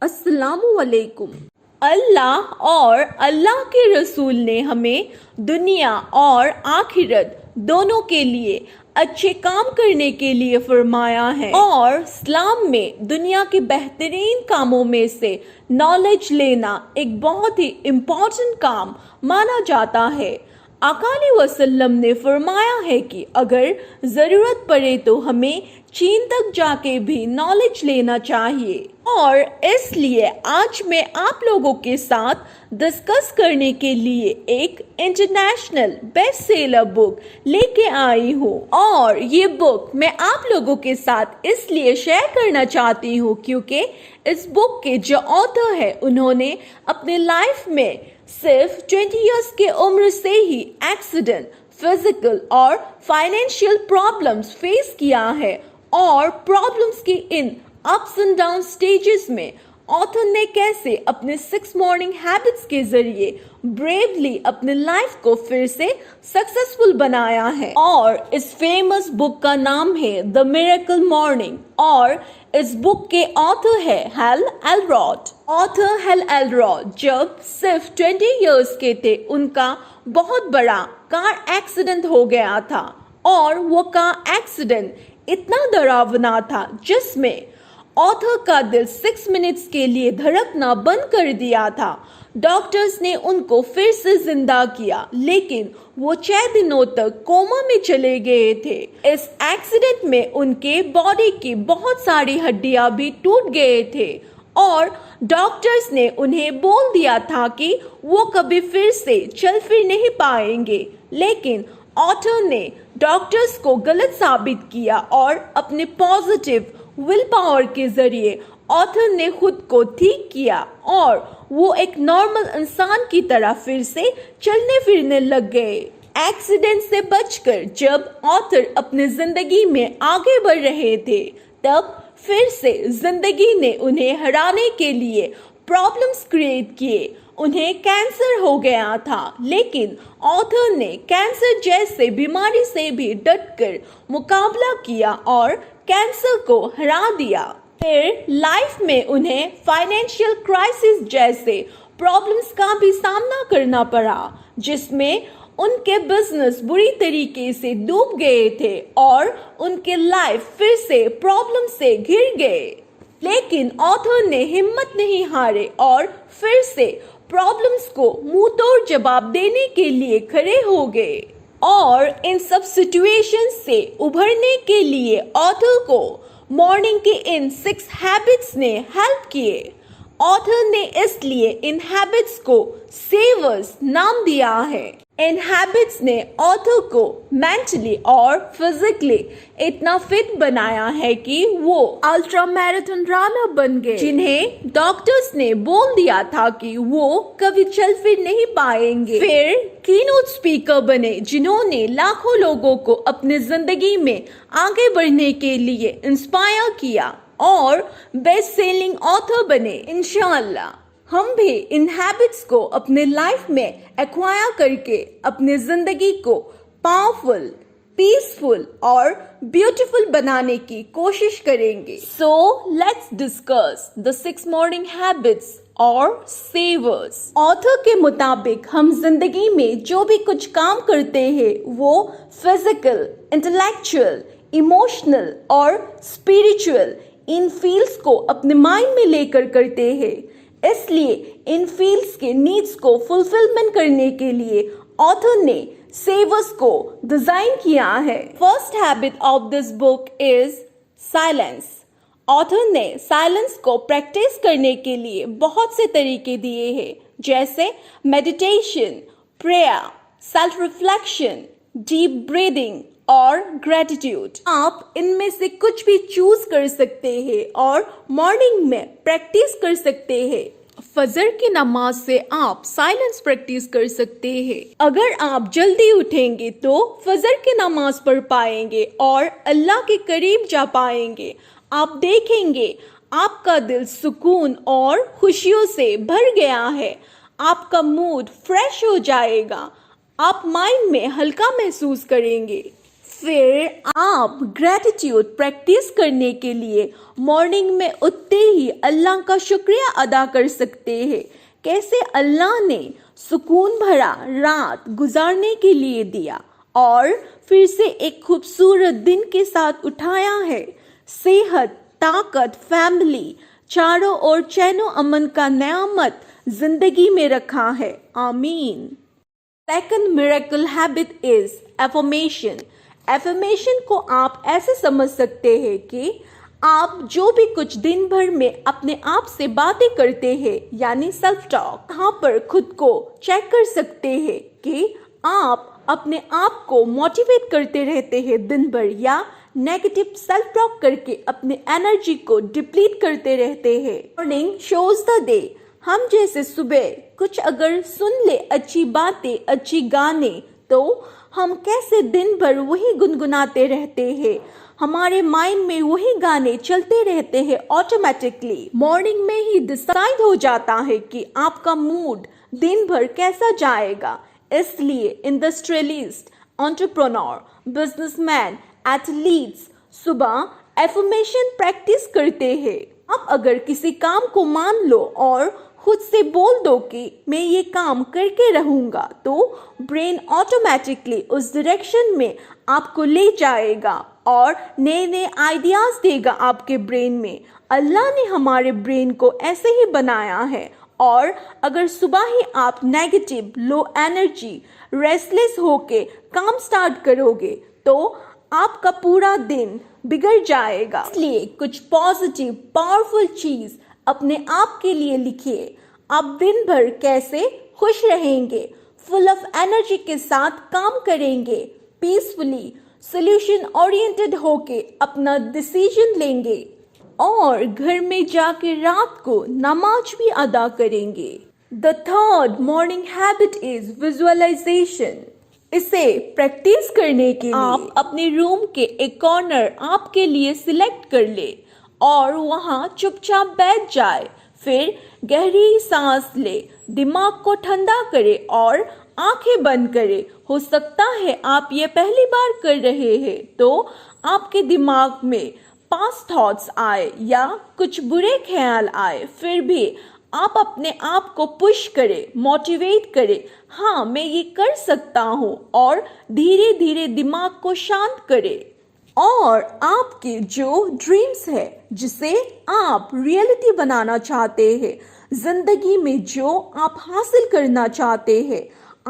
अस्सलामुअलैकुम। अल्लाह और अल्लाह के रसूल ने हमें दुनिया और आखिरत दोनों के लिए अच्छे काम करने के लिए फरमाया है और इस्लाम में दुनिया के बेहतरीन कामों में से नॉलेज लेना एक बहुत ही इम्पोर्टेंट काम माना जाता है। आका अलैहि वसल्लम ने फरमाया है कि अगर ज़रूरत पड़े तो हमें चीन तक जाके भी नॉलेज लेना चाहिए और इसलिए आज मैं आप लोगों के साथ डिस्कस करने के लिए एक इंटरनेशनल बेस्ट सेलर बुक लेके आई हूँ और ये बुक मैं आप लोगों के साथ इसलिए शेयर करना चाहती हूँ क्योंकि इस बुक के जो ऑथर है उन्होंने अपने लाइफ में सिर्फ 20 इयर्स के उम्र से ही एक्सीडेंट, फिजिकल और फाइनेंशियल प्रॉब्लम्स फेस किया है और प्रॉब्लम्स की इन अप्स एंड डाउन स्टेजेस में ऑथर ने कैसे अपने 6 मॉर्निंग हैबिट्स के जरिए ब्रेवली अपने लाइफ को फिर से सक्सेसफुल बनाया है और इस फेमस बुक का नाम है द मिरेकल मॉर्निंग और इस बुक के ऑथर है Hal Elrod. Author Hal Elrod जब सिर्फ 20 इयर्स के थे उनका बहुत बड़ा कार एक्सीडेंट हो गया था और वो कार एक्सीडेंट इतना डरावना था जिसमें ऑथर का दिल 6 मिनट्स के लिए धड़कना बंद कर दिया था। डॉक्टर्स ने उनको फिर से जिंदा किया लेकिन वो 6 दिनों तक कोमा में चले गए थे। इस एक्सीडेंट में उनके बॉडी की बहुत सारी हड्डियां भी टूट गए थे और डॉक्टर्स ने उन्हें बोल दिया था कि वो कभी फिर से चल फिर नहीं पाएंगे, लेकिन ऑथर ने डॉक्टर्स को गलत साबित किया और अपने पॉजिटिव विल पावर के जरिए ऑथर ने खुद को ठीक किया और वो एक नॉर्मल इंसान की तरह फिर से चलने फिरने लग गए। एक्सीडेंट से बचकर जब ऑथर अपने जिंदगी में आगे बढ़ रहे थे तब फिर से जिंदगी ने उन्हें हराने के लिए प्रॉब्लम्स क्रिएट किए। उन्हें कैंसर हो गया था लेकिन ऑथर ने कैंसर जैसे बीमारी से भी डटकर मुकाबला किया और कैंसर को हरा दिया। फिर लाइफ में उन्हें फाइनेंशियल क्राइसिस जैसे प्रॉब्लम्स का भी सामना करना पड़ा जिसमें उनके बिजनेस बुरी तरीके से डूब गए थे और उनके लाइफ फिर से प्रॉब्लम से घिर गए, लेकिन ऑथर ने हिम्मत नहीं हारे और फिर से प्रॉब्लम्स को मुंह तोड़ जवाब देने के लिए खड़े हो गए और इन सब सिचुएशन से उभरने के लिए ऑथर को मॉर्निंग के इन 6 हैबिट्स ने हेल्प किए। ऑथर ने इसलिए इन हैबिट्स को सेवर्स नाम दिया है। इन हैबिट्स ने ऑथर को मेंटली और फिजिकली इतना फिट बनाया है कि वो अल्ट्रा मैराथन रनर बन गए जिन्हें डॉक्टर्स ने बोल दिया था कि वो कभी चल फिर नहीं पाएंगे। फिर कीनोट स्पीकर बने जिन्होंने लाखों लोगों को अपनी जिंदगी में आगे बढ़ने के लिए इंस्पायर किया और बेस्ट सेलिंग ऑथर बने। इंशाअल्लाह हम भी इन हैबिट्स को अपने लाइफ में एक्वायर करके अपने जिंदगी को पावरफुल, पीसफुल और ब्यूटीफुल बनाने की कोशिश करेंगे। So let's discuss the 6 morning habits और सेवर्स। ऑथर के मुताबिक हम जिंदगी में जो भी कुछ काम करते हैं वो फिजिकल, इंटेलेक्चुअल, इमोशनल और स्पिरिचुअल इन फील्ड्स को अपने माइंड में लेकर करते हैं। इसलिए इन फील्ड्स के नीड्स को फुलफिलमेंट करने के लिए ऑथर ने सेवर्स को डिजाइन किया है। First habit of this book is silence. Author ने साइलेंस को प्रैक्टिस करने के लिए बहुत से तरीके दिए हैं जैसे meditation, prayer, self reflection, deep breathing और ग्रेटिट्यूड। आप इनमें से कुछ भी चूज कर सकते हैं और मॉर्निंग में प्रैक्टिस कर सकते हैं। फजर की नमाज से आप साइलेंस प्रैक्टिस कर सकते हैं। अगर आप जल्दी उठेंगे तो फजर की नमाज पढ़ पाएंगे और अल्लाह के करीब जा पाएंगे। आप देखेंगे आपका दिल सुकून और खुशियों से भर गया है। आपका मूड फ्रेश हो जाएगा। आप माइंड में हल्का महसूस करेंगे। फिर आप ग्रेटिट्यूड प्रैक्टिस करने के लिए मॉर्निंग में उठते ही अल्लाह का शुक्रिया अदा कर सकते हैं। कैसे अल्लाह ने सुकून भरा रात गुजारने के लिए दिया और फिर से एक खूबसूरत दिन के साथ उठाया है। सेहत, ताकत, फैमिली, चारों ओर चैनो अमन का नेमत जिंदगी में रखा है। आमीन। Second miracle habit is affirmation. Affirmation को आप ऐसे समझ सकते हैं कि आप जो भी कुछ दिन भर में अपने आप से बातें करते हैं यानी सेल्फ टॉक, यहाँ पर खुद को चेक कर सकते हैं कि आप अपने आप को मोटिवेट करते रहते हैं दिन भर या नेगेटिव सेल्फ टॉक करके अपने एनर्जी को डिप्लीट करते रहते हैं। Morning shows the day. हम जैसे सुबह कुछ अगर सुन ले अच्छी बातें, अच्छी गाने, तो हम कैसे दिन भर वही गुनगुनाते रहते हैं, हमारे माइंड में वही गाने चलते रहते हैं ऑटोमेटिकली। मॉर्निंग में ही डिसाइड हो जाता है कि आपका मूड दिन भर कैसा जाएगा। इसलिए इंडस्ट्रियलिस्ट, एंटरप्रेन्योर, बिजनेसमैन, एथलीट्स सुबह एफर्मेशन प्रैक्टिस करते हैं। आप अगर किसी काम को मान लो और खुद से बोल दो कि मैं ये काम करके रहूंगा, तो ब्रेन ऑटोमेटिकली उस डायरेक्शन में आपको ले जाएगा और नए नए आइडियाज देगा आपके ब्रेन में। अल्लाह ने हमारे ब्रेन को ऐसे ही बनाया है और अगर सुबह ही आप नेगेटिव, लो एनर्जी, रेस्टलेस होके काम स्टार्ट करोगे तो आपका पूरा दिन बिगड़ जाएगा। इसलिए कुछ पॉजिटिव, पावरफुल चीज अपने आप के लिए लिखिए। आप दिन भर कैसे खुश रहेंगे, फुल ऑफ एनर्जी के साथ काम करेंगे, पीसफुली, सोल्यूशन ओरिएंटेड होके अपना डिसीजन लेंगे और घर में जाके रात को नमाज भी अदा करेंगे। The third morning habit is visualisation. इसे प्रैक्टिस करने के लिए आप अपने रूम के एक कॉर्नर आपके लिए सिलेक्ट कर ले और वहां चुपचाप बैठ जाए। फिर गहरी सांस ले, दिमाग को ठंडा करे और आंखें बंद करे। हो सकता है आप ये पहली बार कर रहे हैं तो आपके दिमाग में पास्ट थॉट्स आए या कुछ बुरे ख्याल आए, फिर भी आप अपने आप को पुश करें, मोटिवेट करें, हाँ मैं ये कर सकता हूँ, और धीरे धीरे दिमाग को शांत करें। और आपके जो ड्रीम्स है, जिसे आप रियलिटी बनाना चाहते हैं, जिंदगी में जो आप हासिल करना चाहते हैं,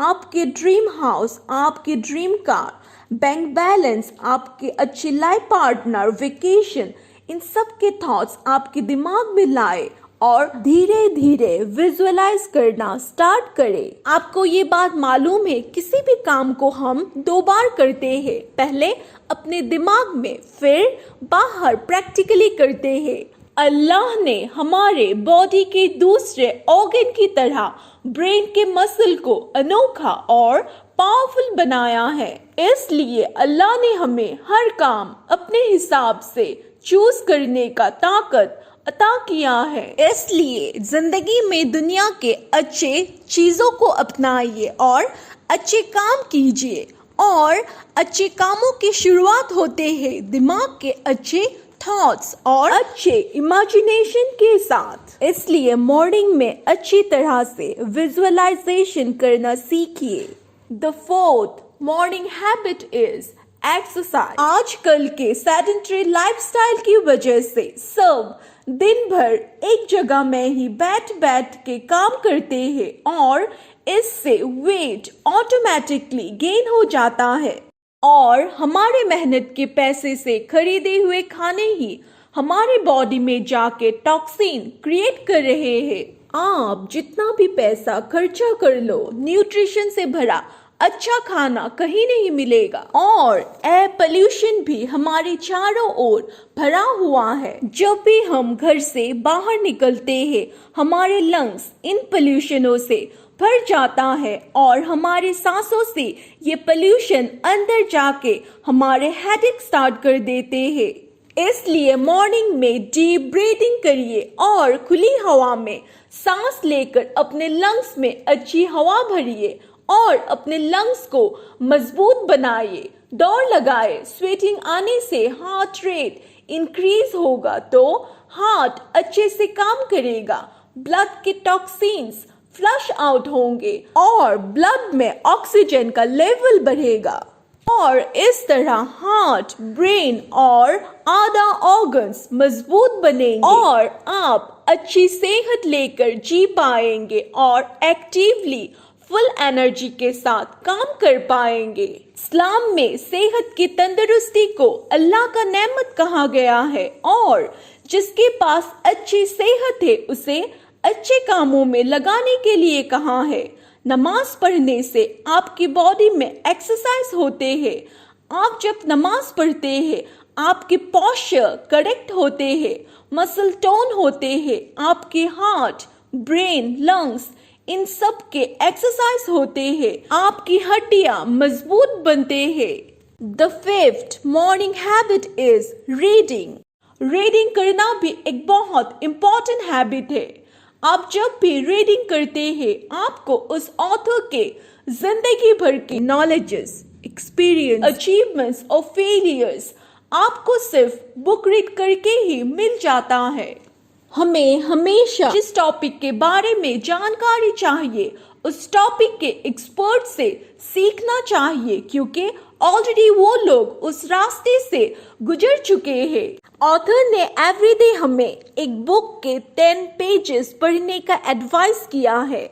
आपके ड्रीम हाउस, आपके ड्रीम कार, बैंक बैलेंस, आपके अच्छी लाइफ पार्टनर, वेकेशन, इन सब के थॉट्स आपके दिमाग में लाए और धीरे धीरे विजुअलाइज करना स्टार्ट करें। आपको ये बात मालूम है, किसी भी काम को हम 2 बार करते हैं, पहले अपने दिमाग में, फिर बाहर प्रैक्टिकली करते हैं। अल्लाह ने हमारे बॉडी के दूसरे ऑर्गन की तरह ब्रेन के मसल को अनोखा और पावरफुल बनाया है। इसलिए अल्लाह ने हमें हर काम अपने हिसाब से चूज करने का ताकत अता किया है। इसलिए जिंदगी में दुनिया के अच्छे चीजों को अपनाइए और अच्छे काम कीजिए, और अच्छे कामों की शुरुआत होते हैं दिमाग के अच्छे थॉट्स और अच्छे इमेजिनेशन के साथ। इसलिए मॉर्निंग में अच्छी तरह से विजुअलाइजेशन करना सीखिए। The fourth morning habit is exercise. आजकल के सेडेंटरी लाइफस्टाइल की वजह से सब दिन भर एक जगह में ही बैठ बैठ के काम करते हैं और इससे वेट ऑटोमेटिकली गेन हो जाता है और हमारे मेहनत के पैसे से खरीदे हुए खाने ही हमारे बॉडी में जाके टॉक्सिन क्रिएट कर रहे हैं। आप जितना भी पैसा खर्चा कर लो, न्यूट्रिशन से भरा अच्छा खाना कहीं नहीं मिलेगा और एयर पोल्यूशन भी हमारे चारों ओर भरा हुआ है। जब भी हम घर से बाहर निकलते हैं, हमारे लंग्स इन पोल्यूशनों से भर जाता है और हमारे सांसों से ये पोल्यूशन अंदर जाके हमारे हेडेक स्टार्ट कर देते हैं। इसलिए मॉर्निंग में डीप ब्रीदिंग करिए और खुली हवा में सांस लेकर अपने लंग्स में अच्छी हवा भरिए और अपने लंग्स को मजबूत बनाइए। दौड़ लगाए, स्वेटिंग आने से हार्ट रेट इंक्रीज होगा तो हार्ट अच्छे से काम करेगा, ब्लड के टॉक्सिन्स फ्लश आउट होंगे और ब्लड में ऑक्सीजन का लेवल बढ़ेगा और इस तरह हार्ट, ब्रेन और आधा ऑर्गन्स मजबूत बनेंगे और आप अच्छी सेहत लेकर जी पाएंगे और एक्टिवली फुल एनर्जी के साथ काम कर पाएंगे। इस्लाम में सेहत की तंदुरुस्ती को अल्लाह का नेमत कहा गया है और जिसके पास अच्छी सेहत है उसे अच्छे कामों में लगाने के लिए कहा है। नमाज पढ़ने से आपकी बॉडी में एक्सरसाइज होते हैं। आप जब नमाज पढ़ते हैं आपके पोस्चर करेक्ट होते हैं, मसल टोन होते हैं, आपके हार्ट, ब्रेन, लंग्स इन सब के एक्सरसाइज होते हैं, आपकी हड्डियां मजबूत बनते हैं। The fifth morning habit is reading. Reading करना भी एक बहुत इम्पोर्टेंट हैबिट है। आप जब भी रीडिंग करते हैं आपको उस ऑथर के जिंदगी भर के नॉलेजेस, एक्सपीरियंस, अचीवमेंट्स और फेलियर्स आपको सिर्फ बुक रीड करके ही मिल जाता है। हमें हमेशा जिस टॉपिक के बारे में जानकारी चाहिए उस टॉपिक के एक्सपर्ट से सीखना चाहिए क्योंकि ऑलरेडी वो लोग उस रास्ते से गुजर चुके हैं। ऑथर ने एवरीडे हमें एक बुक के 10 पेजेस पढ़ने का एडवाइस किया है।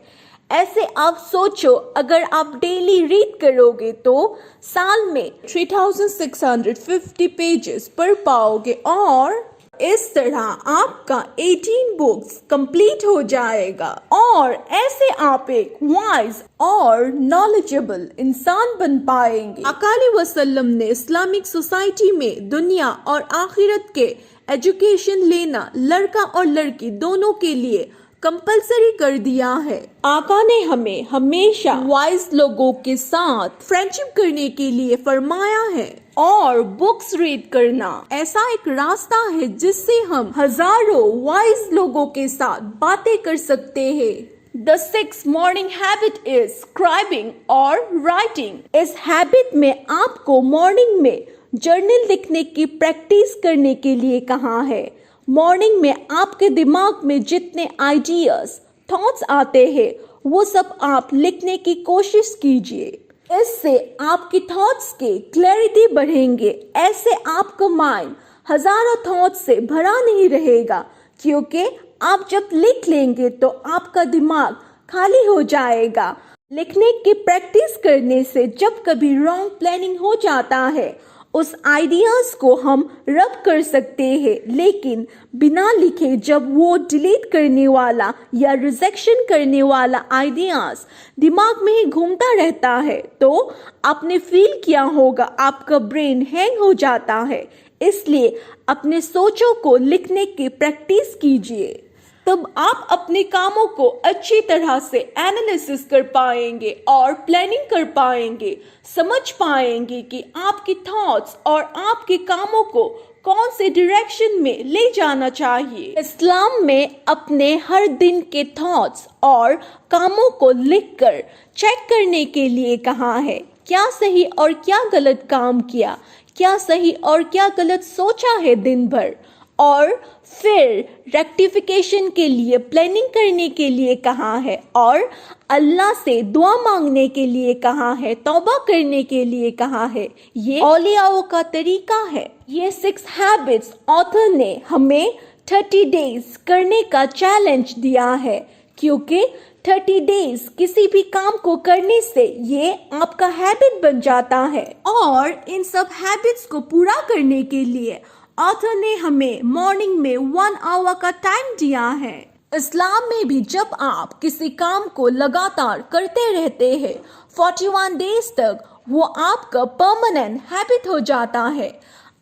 ऐसे आप सोचो अगर आप डेली रीड करोगे तो साल में 3650 पेजेस पढ़ पाओगे और इस तरह आपका 18 बुक्स कंप्लीट हो जाएगा और ऐसे आप एक वाइज और नॉलेजेबल इंसान बन पाएंगे। अकाली वसल्लम ने इस्लामिक सोसाइटी में दुनिया और आखिरत के एजुकेशन लेना लड़का और लड़की दोनों के लिए कंपलसरी कर दिया है। आका ने हमें हमेशा वाइज लोगों के साथ फ्रेंडशिप करने के लिए फरमाया है और बुक्स रीड करना ऐसा एक रास्ता है जिससे हम हजारों वाइज लोगों के साथ बातें कर सकते हैं। The sixth morning habit is scribing or writing. इस हैबिट में आपको मॉर्निंग में जर्नल लिखने की प्रैक्टिस करने के लिए कहा है। मॉर्निंग में आपके दिमाग में जितने आइडियाज, थॉट्स आते हैं वो सब आप लिखने की कोशिश कीजिए। इससे आपकी थॉट्स के क्लैरिटी बढ़ेंगे। ऐसे आपका माइंड हजारों थॉट्स से भरा नहीं रहेगा क्योंकि आप जब लिख लेंगे तो आपका दिमाग खाली हो जाएगा। लिखने की प्रैक्टिस करने से जब कभी रॉन्ग प्लानिंग हो जाता है उस आइडियाज को हम रब कर सकते हैं, लेकिन बिना लिखे जब वो डिलीट करने वाला या रिजेक्शन करने वाला आइडियाज दिमाग में ही घूमता रहता है तो आपने फील किया होगा आपका ब्रेन हैंग हो जाता है। इसलिए अपने सोचों को लिखने की प्रैक्टिस कीजिए, तब आप अपने कामों को अच्छी तरह से एनालिसिस कर पाएंगे और प्लानिंग कर पाएंगे, समझ पाएंगे कि आपकी थॉट्स और आपके कामों को कौन से डायरेक्शन में ले जाना चाहिए। इस्लाम में अपने हर दिन के थॉट्स और कामों को लिखकर चेक करने के लिए कहा है। क्या सही और क्या गलत काम किया, क्या सही और क्या गलत सोचा है दिन भर, और फिर रेक्टिफिकेशन के लिए प्लानिंग करने के लिए कहा है और अल्लाह से दुआ मांगने के लिए कहा है, तौबा करने के लिए कहा है। ये औलियाओं का तरीका है। ये 6 हैबिट्स ऑथर ने हमें 30 डेज करने का चैलेंज दिया है क्योंकि 30 डेज किसी भी काम को करने से ये आपका हैबिट बन जाता है और इन सब हैबिट्स को पूरा करने के लिए ऑथर ने हमें मॉर्निंग में 1 आवर का टाइम दिया है। इस्लाम में भी जब आप किसी काम को लगातार करते रहते हैं 41 डेज तक वो आपका परमानेंट हैबिट हो जाता है।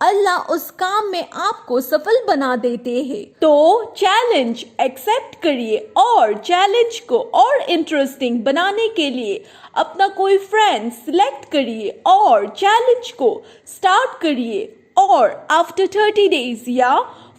अल्लाह उस काम में आपको सफल बना देते हैं। तो चैलेंज एक्सेप्ट करिए और चैलेंज को और इंटरेस्टिंग बनाने के लिए अपना कोई फ्रेंड सिलेक्ट करिए और चैलेंज को स्टार्ट करिए और आफ्टर 30 डेज या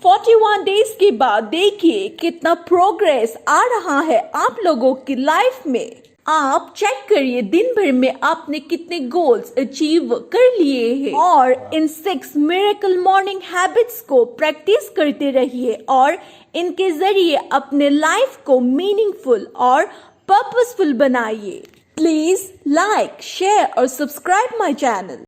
41 डेज के बाद देखिए कितना प्रोग्रेस आ रहा है आप लोगों की लाइफ में। आप चेक करिए दिन भर में आपने कितने गोल्स अचीव कर लिए हैं और इन 6 मिरेकल मॉर्निंग हैबिट्स को प्रैक्टिस करते रहिए और इनके जरिए अपने लाइफ को मीनिंगफुल और पर्पसफुल बनाइए। प्लीज लाइक, शेयर और सब्सक्राइब माय चैनल।